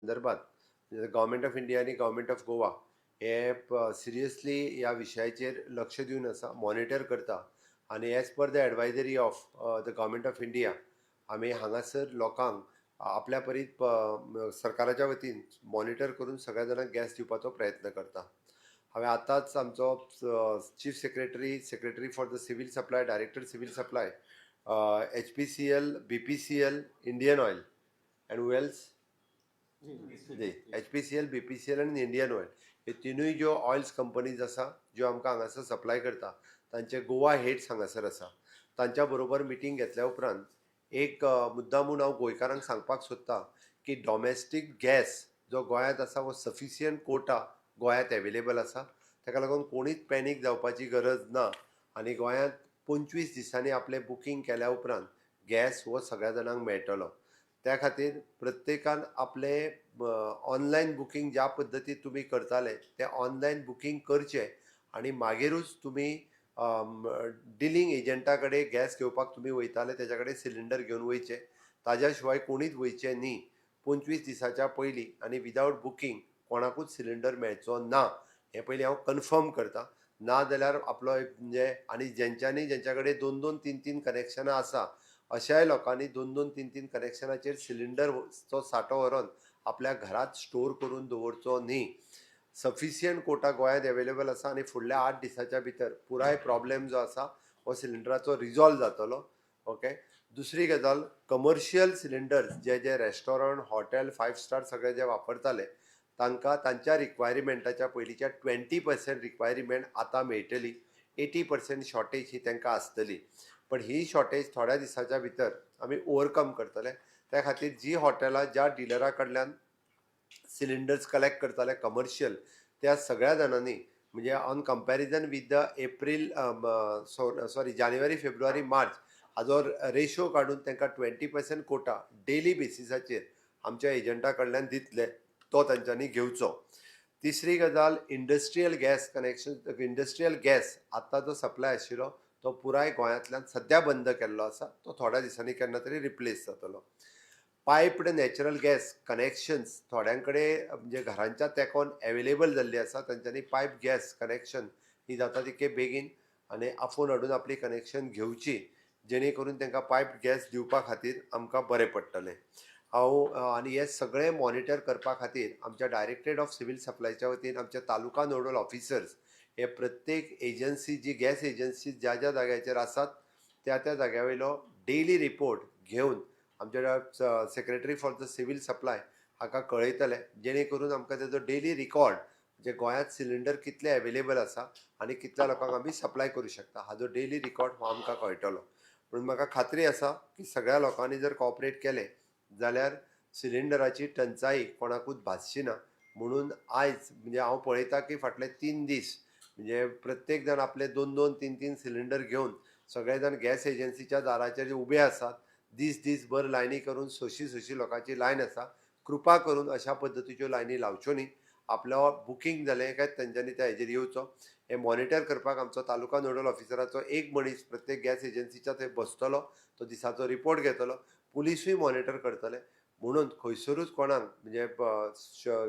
संदर्भात government of India आणि government of Goa हे सिरियसली ह्या विशयाचेर लक्ष दिवन आसा, मॉनिटर करता आणि as per the advisory of the government of India आमी हांगासर लोकांक आपल्या परीत सरकाराच्या वतीन मॉनिटर करून सगळ्या जाणांक गॅस दिवपाचो प्रयत्न करता. हांवें आतांच आमचो chief secretary for the civil supply, director civil supply, HPCL, BPCL, Indian oil and wells HPCL, BPCL आणि इंडियन ऑयल हे तिनूय ज्यो ऑयल्स कंपनीज आसा ज्यो आमकां हांगासर सप्लाय करता तांचे गोवा हेड्स हांगासर आसा. तांच्या बरोबर मिटींग घेतल्या उपरांत एक मुद्दामून हांव गोंयकारांक सांगपाक सोदतां की डॉमेस्टीक गॅस जो गोंयांत आसा हो सफिशियंट कोटा गोंयांत एवेलेबल आसा. ताका लागून कोणीच पॅनीक जावपाची गरज ना आनी गोंयांत 25 दिसांनी आपलें बुकींग केल्या उपरांत गॅस हो सगळ्या जाणांक मेळटलो. त्या खातीर प्रत्येकान आपलें ऑनलायन बुकींग ज्या पद्दतीन तुमी करताले तें ऑनलायन बुकींग करचें आनी मागीरूच तुमी डिलींग एजंटा कडेन गॅस घेवपाक तुमी वयताले तेच्या कडेन सिलिंडर घेवन वयचे. ताज्या शिवाय कोणीच वयचें न्ही. 25 दिसाच्या पयलीं आनी विदावट बुकींग कोणाकूच सिलिंडर मेळचो ना हें पयलीं हांव कन्फर्म करतां. ना जाल्यार आपलो म्हणजे आनी जेंच्या कडेन 2-2, 3-3 कनेक्शनां आसा अशाय लोकांनी 2-2, 3-3 कनेक्शनाचेर सिलिंडरचो सांठो व्हरून आपल्या घरांत स्टोर करून दवरचो न्ही. सफिशियंट कोटा गोंयांत एवेलेबल आसा आनी फुडल्या 8 दिसाच्या भितर पुराय प्रॉब्लेम जो आसा हो सिलिंडराचो रिजॉल्व जातलो. ओके. दुसरी गजाल, कमर्शियल सिलिंडर्स जे रेस्टॉरंट, हॉटेल, 5 स्टार सगळे जे वापरताले तांकां तांच्या रिक्वायरमेंटाच्या पयलींच्या 20% रिक्वायरमेंट आतां मेळटली. 80% शॉर्टेज ही तांकां आसतली. पण ही शॉर्टेज थोड्या दिसाच्या भितर आमी ओवरकम करतले. त्या खातीर जी हॉटेलां ज्या डिलरा कडल्यान सिलिंडर्स कलेक्ट करताले कमर्शियल त्या सगळ्या जाणांनी म्हणजे on comparison with the April January, February, March Hajo ratio काडून तांकां 20% कोटा डेली बेसिसाचेर आमच्या एजंटा कडल्यान दितले तो तांच्यांनी घेवचो. तिसरी गजाल, industrial gas connection. Industrial gas आतां जो सप्लाय आशिल्लो तो पुराय गोंयांतल्यान सद्या बंद केल्लो आसा. तो थोड्या दिसांनी केन्ना तरी रिप्लेस जातलो. पायप्ड नॅचरल गॅस कनेक्शन्स थोड्यां कडेन म्हणजे घरांच्या तेंकोन एवेलेबल जाल्ली आसा. तांच्यांनी पायप गॅस कनेक्शन ही जाता तितके बेगीन आनी आफून हाडून आपली कनेक्शन घेवची जेणे करून तांकां पायप गॅस दिवपा खातीर आमकां बरें पडटलें. आनी हे सगळें मॉनिटर करपा खातीर आमच्या डायरेक्टरेट ऑफ सिवील सप्लायच्या वतीन आमचे तालुका नोडल ऑफिसर्स हे प्रत्येक एजन्सी जी गॅस एजन्सी ज्या ज्या जाग्याचेर आसात त्या जाग्या वयलो डेली रिपोर्ट घेवन आमच्या secretary for the civil supply हाका कळयतले जेणे करून आमकां तेजो डेली रिकॉर्ड म्हणजे गोंयांत सिलिंडर कितले एवेलेबल आसा आनी कितल्या लोकांक आमी सप्लाय करूं शकता हाजो डेली रिकॉर्ड हो आमकां कळटलो. म्हणून म्हाका खात्री आसा की सगळ्या लोकांनी जर कॉपरेट केलें जाल्यार सिलिंडराची टंचाई कोणाकूच भासची ना. म्हणून आयज म्हणजे हांव पळयता की फाटले 3 दीस म्हणजे प्रत्येक जाण आपले 2-2, 3-3 सिलिंडर घेवन सगळे जाण गॅस एजन्सीच्या दाराचेर उबे आसात. दीसभर लायनी करून 600 लोकांची लायन आसा. कृपा करून अशा पद्दतीच्यो लायनी लावच्यो न्ही. आपलो बुकींग जालें काय तेंच्यांनी त्या हेजेर येवचो. हे मॉनिटर करपाक आमचो तालुका नोडल ऑफिसराचो एक मनीस प्रत्येक गॅस एजन्सीच्या थंय बसतलो. तो दिसाचो रिपोर्ट घेतलो. पुलिसूय मॉनिटर करतले. म्हणून खंयसरूच कोणाक म्हणजे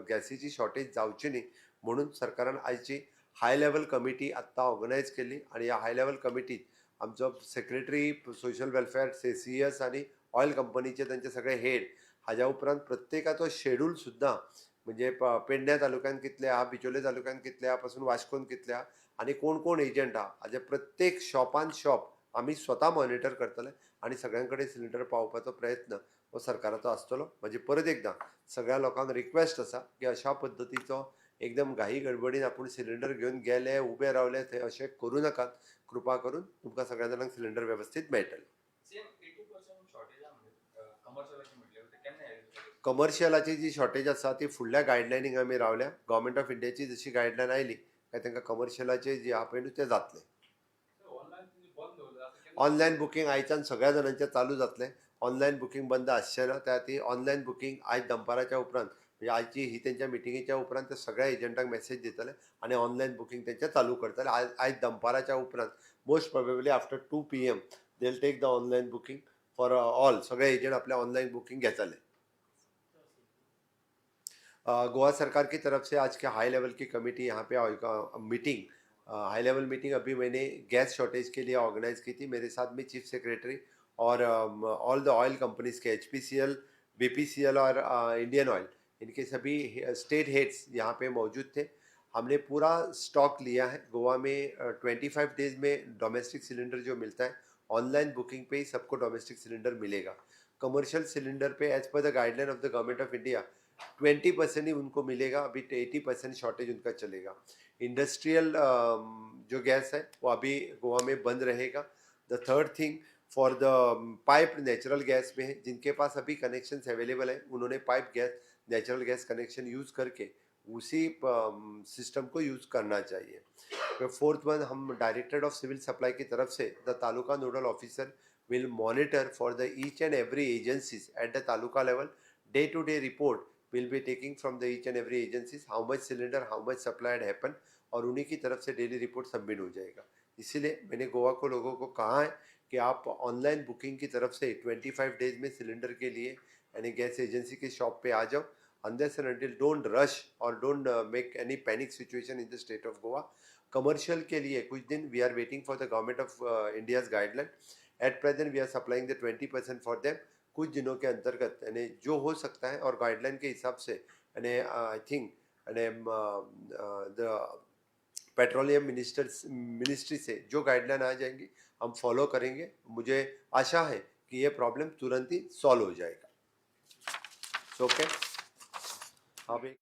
गॅसीची शॉर्टेज जावची न्ही म्हणून सरकारान आयची हाय लेवल कमिटी आत्तां ऑर्गनायज केल्ली आनी ह्या हाय लेवल कमिटीत आमचो सेक्रेटरी सोशल वेलफेअर CS आनी ऑयल कंपनीचे तांचे सगळे हेड हाज्या उपरांत प्रत्येकाचो शेड्यूल सुद्दां म्हणजे पेडण्या तालुक्यान कितले आहा, बिचोले तालुक्यान कितले आहा पासून वास्कोन कितले आहा आनी कोण कोण एजंट आहा हाजे प्रत्येक शॉपान शॉप आमी स्वता मॉनिटर करतले आनी सगळ्यां कडेन सिलिंडर पावोवपाचो प्रयत्न हो सरकाराचो आसतलो. म्हाजी परत एकदां सगळ्या लोकांक रिक्वेस्ट आसा की अशा पद्दतीचो एकदम घाई गडबडीन आपूण सिलिंडर घेवन गेले उबे रावले थंय अशें करूं नाकात. कृपा करून तुमकां सगळ्या जाणांक सिलिंडर वेवस्थीत मेळटले. कमर्शियलाची जी शॉर्टेज आसा ती फुडल्या गायडलायनीक आमी रावल्या. गव्हर्मेंट ऑफ इंडियाची जशी गायडलायन आयली काय तांकां कमर्शियलाचे जी आहा पळय तें जातलें. ऑनलायन बुकींग आयच्यान सगळ्या जाणांचें चालू जातलें. ऑनलायन बुकींग बंद आसचें ना. त्या खातीर ऑनलायन बुकींग आयज दनपाराच्या उपरांत म्हणजे आयची ही तेंच्या मिटिंगेच्या उपरांत ते सगळ्या एजंटांक मेसेज दितले आनी ऑनलायन बुकींग तेंचें चालू करतले. आयज दनपाराच्या उपरांत most probably after 2 PM they will take the online booking for all. सगळे एजंट आपलें ऑनलायन बुकींग घेतले. गोवा सरकार की तरफ से आज के हाई लेवल की कमेटी यहाँ पे मीटिंग, हाई लेवल मीटिंग अभी मैंने गैस शॉर्टेज के लिए ऑर्गेनाइज की थी। मेरे साथ में चीफ सेक्रेटरी और all the oil companies K HPCL, BPCL और इंडियन ऑयल, इनके सभी स्टेट हेड्स यहाँ पे मौजूद थे। हमने पूरा स्टॉक लिया है। गोवा में 25 डेज में डोमेस्टिक सिलेंडर जो मिलता है, ऑनलाइन बुकिंग पे ही सबको डोमेस्टिक सिलेंडर मिलेगा। Commercial cylinder pay as per the guideline of the government of India 20% ही उनको मिलेगा, अभी 80% शॉर्टेज उनका चलेगा। इंडस्ट्रियल जो गैस है वो अभी गोवा में बंद रहेगा। The third thing, for the pipe natural gas में है, जिनके पास अभी कनेक्शंस अवेलेबल है, उन्होंने pipe gas natural gas connection use करके उसी सिस्टम को यूज़ करना चाहिए। फोर्थ वन, हम डायरेक्टरेट ऑफ सिविल सप्लाई की तरफ से the taluka nodal officer will monitor for the each and every agencies at the taluka level. Day to day report will be taking from the each and every agencies how much cylinder, how much supply had happened, और उन्हीं की तरफ से daily report submit हो जाएगा। इसीलिए मैंने गोवा को लोगों को कहा है कि आप ऑनलाइन बुकिंग की तरफ से 25 डेज में सिलेंडर के लिए यानी गैस एजेंसी के शॉप पे आ जाओ। unless and until don't rush or don't make any panic situation in the state of Goa. Commercial के लिए कुछ दिन we are waiting for the government of India's guideline. At present we are supplying the 20% for them. कुछ दिनों के अंतर्गत यानी जो हो सकता है और गाइडलाइन के हिसाब से यानी आई थिंक यानी द पेट्रोलियम मिनिस्ट्री से जो गाइडलाइन आ जाएंगी हम फॉलो करेंगे। मुझे आशा है कि ये प्रॉब्लम तुरंत ही सॉल्व हो जाएगा। ओके, अब एक